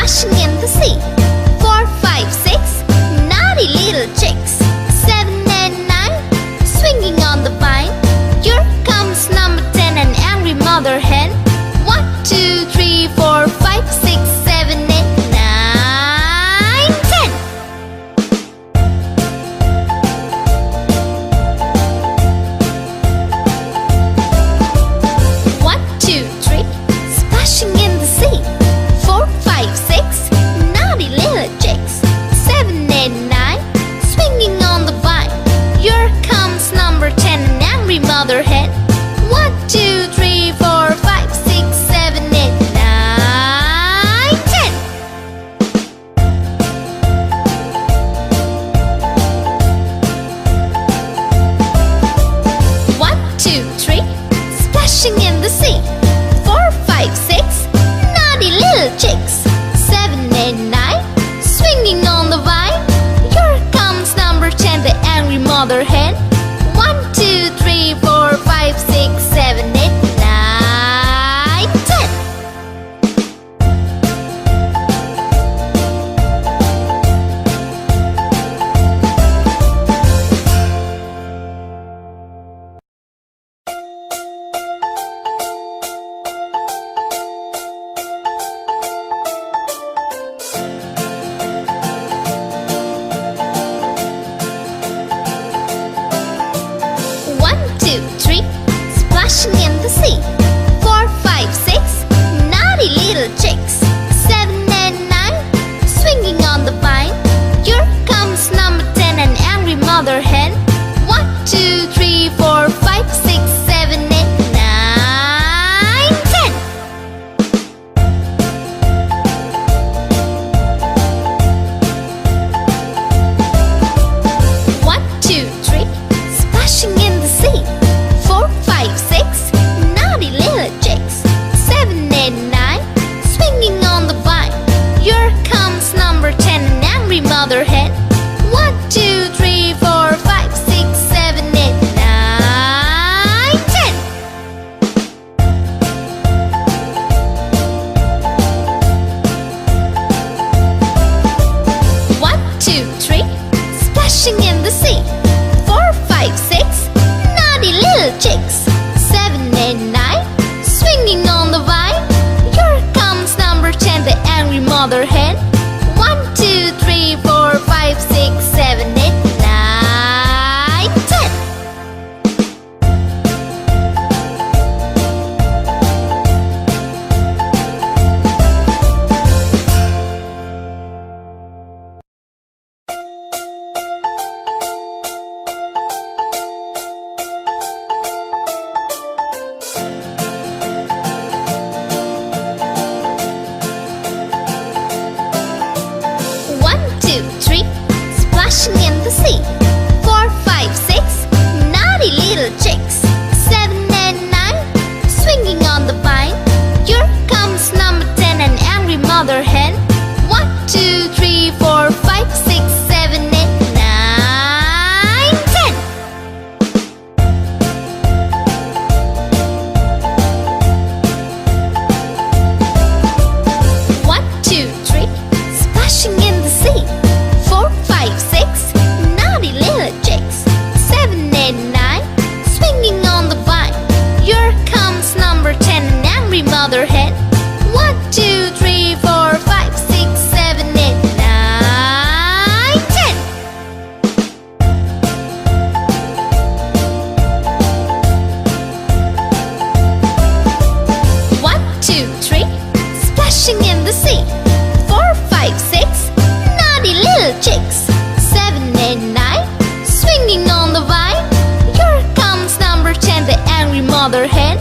splashing in the sea. 4, 5, 6, naughty little chicks. 7 and 9, swinging on the vine. Here comes number 10, an angry mother hen. 1, 2, 3, 4, 5, 6, 7, 8, 9, 10. 1, 2, 3, splashing in the sea. 4, 5, 6, naughty little chicks. 7, 8, 9, swinging on the vine. Here comes number 10, an angry mother hen. 1, 2, 3, 4, 5, 6, 7, 8, 9, 10. 1, 2, 3, splashing in the sea. 4, 5, 6, naughty little chicks. 7, 8, 9, swinging on the vine. Here comes number 10, the angry mother hen. 1, 2, 3, 4, 5, 6, 7, 8, 9, 10. 1, 2, 3, splashing in the sea. 4, 5, 6, naughty little chicks. 7 and 9, swinging on the vine. Here comes number 10, an angry mother hen. 1, 2, 3, 4, 5, 6, 7, 8, 9, 10. 1, 2, 3, splashing in the sea. 4, 5, 6, naughty little chicks. 7, 8, 9, swinging on the vine. Here comes number 10, an angry mother hen. 1, 2, 3, 4, 5, 6, 7, 8, 9, 10. 1, 2, 3, splashing in the sea. 4, 5, 6, naughty little chicks. 7, 8, 9, swinging on the vine. Here comes number 10, the angry mother hen. 1, 2, 3, 4, 5, 6, 7, 8, 9, 10. 1, 2, 3, splashing in the sea. 4, 5, 6, naughty little chicks. 7 and 9, swinging on the vine. Here comes number 10, an angry mother hen. 1, 2, 3, 4, 5, 6, 7, 8, 9, 10. 1, 2, 3, splashing in the sea. 4, 5, 6, naughty little chicks. 7, 8, 9, swinging on the vine. Here comes number 10, an angry mother hen. 1, 2, 3, 4, 5, 6, 7, 8, 9, 10. 1, 2, 3, splashing in the sea. 4, 5, 6, naughty little chicks. 7, 8, 9, swinging on the vine. Here comes number 10, the angry mother hen.